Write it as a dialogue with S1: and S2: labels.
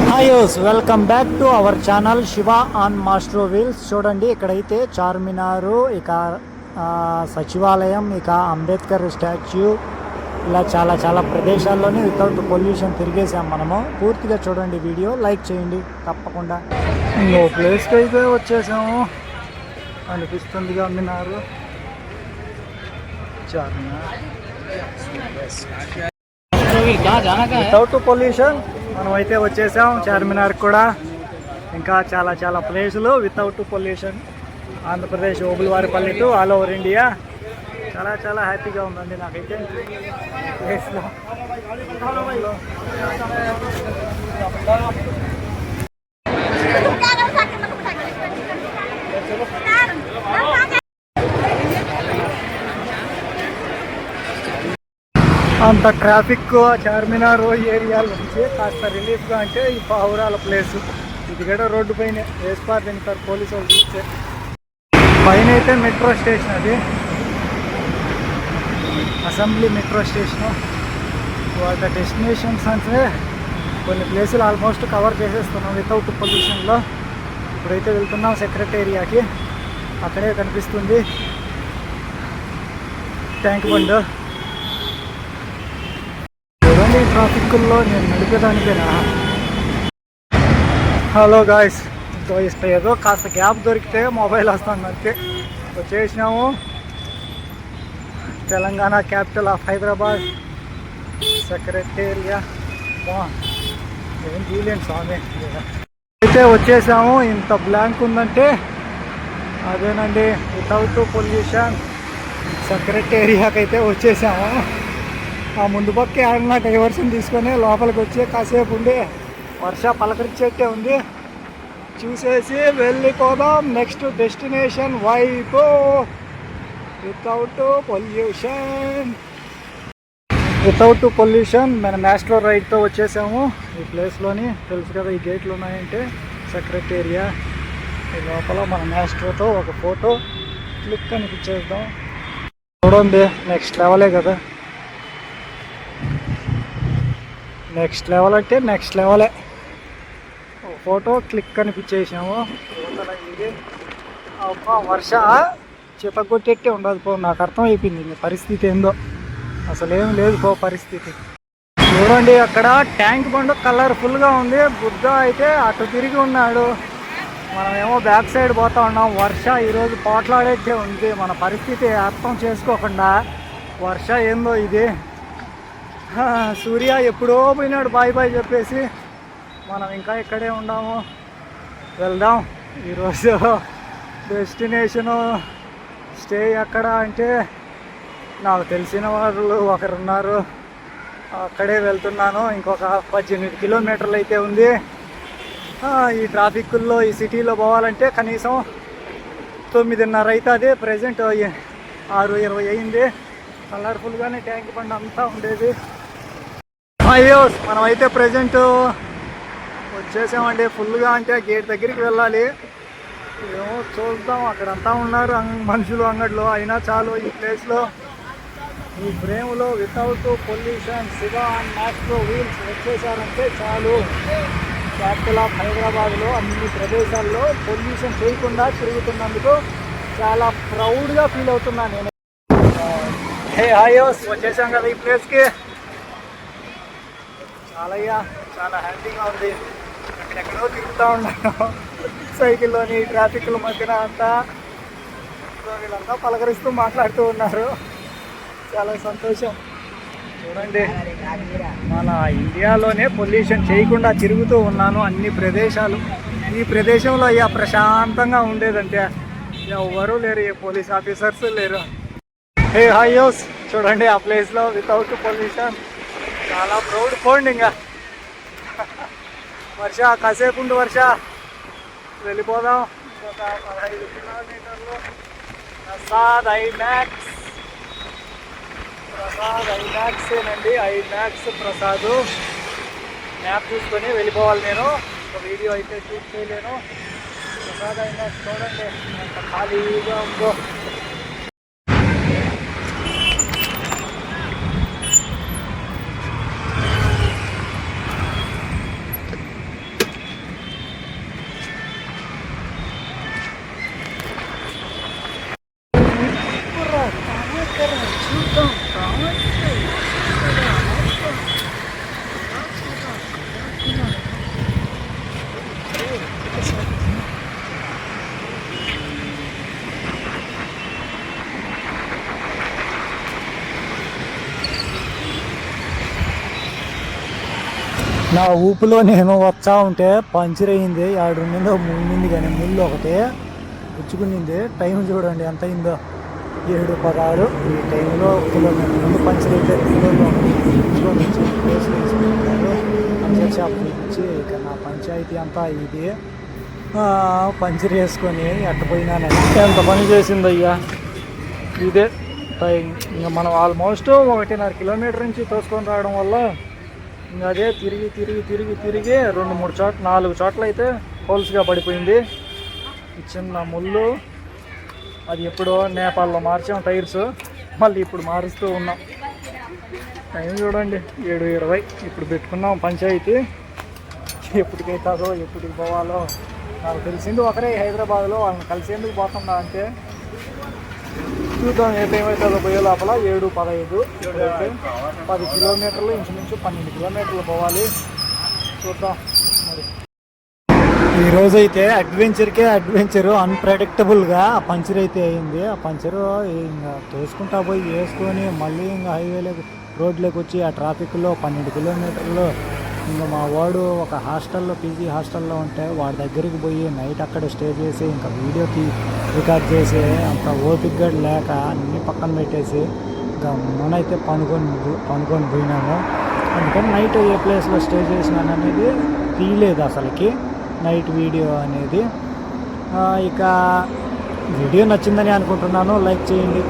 S1: హాయోస్ welcome back to our channel Shiva on Maestro Wheels. చూడండి, ఇక్కడైతే చార్మినారు, ఇక సచివాలయం, ఇక అంబేద్కర్ స్టాచ్యూ, ఇలా చాలా చాలా ప్రదేశాల్లోనే వితౌట్ పొల్యూషన్ తిరిగేసాం మనము. పూర్తిగా చూడండి, వీడియో లైక్ చేయండి తప్పకుండా. ఇంకో ప్లేస్కి అయితే వచ్చేసాము అనిపిస్తుందిగా. మినారు, చార్మినార్, వితౌట్ పొల్యూషన్ మనం అయితే వచ్చేసాం. చార్మినార్ కూడా ఇంకా చాలా చాలా ప్లేసులు without pollution. Andhra Pradesh Obulavaripalli to all over India. చాలా చాలా హ్యాపీగా ఉందండి నాకైతే ప్లేస్లో. అంత ట్రాఫిక్ చార్మినార్ ఏరియాలో నుంచి కాస్త రిలీఫ్గా అంటే ఈ పావురాల ప్లేసు. ఇది కూడా రోడ్డు పైన వేసిపారు తింటారు పోలీసు వాళ్ళు చూస్తే. పైన అయితే మెట్రో స్టేషన్, అది అసెంబ్లీ మెట్రో స్టేషను. వాళ్ళ డెస్టినేషన్స్ అంటే కొన్ని ప్లేసులు ఆల్మోస్ట్ కవర్ చేసేస్తున్నాం వితౌట్ పొల్యూషన్లో. ఇప్పుడైతే వెళ్తున్నాం సెక్రటేరియాకి. అక్కడే కనిపిస్తుంది ట్యాంక్ బండ్. చూడండి, ట్రాఫిక్లో నేను నడిపేదానికేనా. హలో గాయస్, ఏదో కాస్త గ్యాప్ దొరికితే మొబైల్ వస్తుంది అంతే. వచ్చేసినాము తెలంగాణ క్యాపిటల్ ఆఫ్ హైదరాబాద్ సెక్రటేరియా. ఏం తీయలేను స్వామి. అయితే వచ్చేసాము. ఇంత బ్లాంక్ ఉందంటే అదేనండి వితౌట్ పొల్యూషన్ సెక్రటేరియాకి అయితే వచ్చేసాము. ఆ ముందు పక్క ఏమన్నా డైవర్షన్ తీసుకొని లోపలికి వచ్చి కాసేపు ఉండి వర్ష పలకరించేట్టే ఉంది. చూసేసి వెళ్ళిపోదాం నెక్స్ట్ డెస్టినేషన్ వైపు వితౌట్ పొల్యూషన్. వితౌట్ పొల్యూషన్ మన మ్యాస్ట్రో రైడ్తో వచ్చేసాము ఈ ప్లేస్లోని. తెలుసు కదా, ఈ గేట్లు ఉన్నాయంటే సెక్రటేరియా. ఈ లోపల మన మ్యాస్ట్రోతో ఒక ఫోటో క్లిక్ అనిపించేద్దాం. చూడండి, నెక్స్ట్ లెవెలే కదా. నెక్స్ట్ లెవెల్ అంటే నెక్స్ట్ లెవెలే. ఫోటో క్లిక్ అనిపించేసాము. ఇది వర్ష చితగొట్టేట్టే ఉండదు పో. నాకు అర్థం అయిపోయింది పరిస్థితి ఏందో. అసలు ఏం లేదు పో పరిస్థితి. చూడండి, అక్కడ ట్యాంక్ బండ్ కలర్ఫుల్గా ఉంది. బుద్ధ అయితే అటు తిరిగి ఉన్నాడు, మనమేమో బ్యాక్ సైడ్ పోతా ఉన్నాం. వర్ష ఈరోజు పోట్లాడేట్టే ఉంది. మన పరిస్థితి అర్థం చేసుకోకుండా వర్ష ఏందో ఇది. సూర్య ఎప్పుడో పోయినాడు బాయ్ బాయ్ చెప్పేసి. మనం ఇంకా ఇక్కడే ఉన్నాము. వెళ్దాం. ఈరోజు డెస్టినేషను స్టే ఎక్కడ అంటే నాకు తెలిసిన వాళ్ళు ఒకరున్నారు, అక్కడే వెళ్తున్నాను. ఇంకొక 18 కిలోమీటర్లు అయితే ఉంది. ఈ ట్రాఫిక్లో ఈ సిటీలో పోవాలంటే కనీసం 9:30 అవుతుంది. ప్రజెంట్ 6:20 అయింది. కలర్ఫుల్గానే ట్యాంక్ బండ్ అంతా ఉండేది. అయ్యో, మనమైతే ప్రజెంట్ వచ్చేసామండి. ఫుల్గా అంటే గేట్ దగ్గరికి వెళ్ళాలి. ఏమో చూద్దాం. అక్కడంతా ఉన్నారు మనుషులు అంగడిలో. అయినా చాలు ఈ ప్లేస్లో, ఈ ఫ్రేమ్లో without pollution Shiva and Maestro Wheels వచ్చేసారంటే చాలు. క్యాపిటల్ ఆఫ్ హైదరాబాద్లో అన్ని ప్రదేశాల్లో పొల్యూషన్ చేయకుండా తిరుగుతున్నందుకు చాలా ప్రౌడ్గా ఫీల్ అవుతున్నాను నేను. హాయోస్ వచ్చేసాం కదా ఈ ప్లేస్కి. చాలా హ్యాపీగా ఉంది. ఎక్కడెక్కడో తిరుగుతూ ఉన్నాను సైకిల్లోని ట్రాఫిక్ల మధ్యన అంతా. వీళ్ళంతా పలకరిస్తూ మాట్లాడుతూ ఉన్నారు. చాలా సంతోషం. చూడండి, మన ఇండియాలోనే పొల్యూషన్ చేయకుండా తిరుగుతూ ఉన్నాను అన్ని ప్రదేశాలు. ఈ ప్రదేశంలో అయ్యా ప్రశాంతంగా ఉండేదంటే ఎవరూ లేరు, ఏ పోలీస్ ఆఫీసర్స్ లేరు. హాయోస్ చూడండి, ఆ ప్లేస్లో వితౌట్ పొల్యూషన్ చాలా ప్రౌడ్. పోండి ఇంకా వర్ష కాసేపు ఉండి వర్ష వెళ్ళిపోదాం. ఒక 15 కిలోమీటర్లు. ప్రసాద్ ఐమాక్స్ ఏనండి. ఐమాక్స్ ప్రసాద్. మ్యాప్ చూసుకొని వెళ్ళిపోవాలి నేను. ఒక వీడియో అయితే షూట్ చేయలేను. ప్రసాద్ ఐమాక్స్ చూడండి ఎంత ఖాళీగా ఉందో. నా ఊపులో నేను వచ్చా ఉంటే పంచర్ అయింది. 7 ముందు కానీ ముళ్ళు ఒకటి పుచ్చుకునింది. టైం చూడండి ఎంత అయిందో, 7:16. ఈ టైంలో కిలోమీటర్ ముందు పంచర్ అయితే పంచర్ షాప్ నుంచి ఇక నా పంచాయతీ అంతా ఇది. పంచర్ వేసుకొని ఎట్టపోయినానండి. ఎంత పని చేసింది అయ్యా ఇదే టైం. ఇంకా మనం ఆల్మోస్ట్ 1.5 కిలోమీటర్ నుంచి తోసుకొని రావడం వల్ల ఇంకా అదే తిరిగి 2-3 చోట్ల 4 చోట్ల అయితే హోల్స్గా పడిపోయింది. ఈ చిన్న ముళ్ళు అది ఎప్పుడో నేపాల్లో మార్చాం టైర్స్, మళ్ళీ ఇప్పుడు మారుస్తూ ఉన్నాం. టైం చూడండి 7:20. ఇప్పుడు పెట్టుకున్నాం పంచాయతీ. ఎప్పటికైతుందో ఎప్పటికి పోవాలో నాకు తెలిసింది ఒకరే హైదరాబాద్లో, వాళ్ళని కలిసేందుకు పోతున్నా అంతే. చూద్దాం ఏ టైం అవుతుందో పోయే లోపల. 7:15. ఇప్పుడైతే 10 కిలోమీటర్లు, ఇంచుమించు 12 కిలోమీటర్లు పోవాలి. చూద్దాం మరి. ఈరోజైతే అడ్వెంచరు అన్ప్రెడిక్టబుల్గా పంచర్ అయితే అయింది. ఆ పంచరు ఇంకా తోసుకుంటా పోయి వేసుకొని మళ్ళీ ఇంకా హైవేలోకి రోడ్లోకి వచ్చి ఆ ట్రాఫిక్లో 12 కిలోమీటర్లు. ఇంకా మా వాడు ఒక హాస్టల్లో, పీజీ హాస్టల్లో ఉంటే వాడి దగ్గరికి పోయి నైట్ అక్కడ స్టే చేసి ఇంకా వీడియోకి రికార్డ్ చేసి అంత ఓపికగా లేక అన్ని పక్కన పెట్టేసి ఇంకా మనైతే పనుకొని పోయినాము. అందుకని నైట్ ఏ ప్లేస్లో స్టే చేసినాను అనేది తీయలేదు అసలుకి నైట్ వీడియో అనేది. ఇక వీడియో నచ్చిందని అనుకుంటున్నాను. లైక్ చేయండి.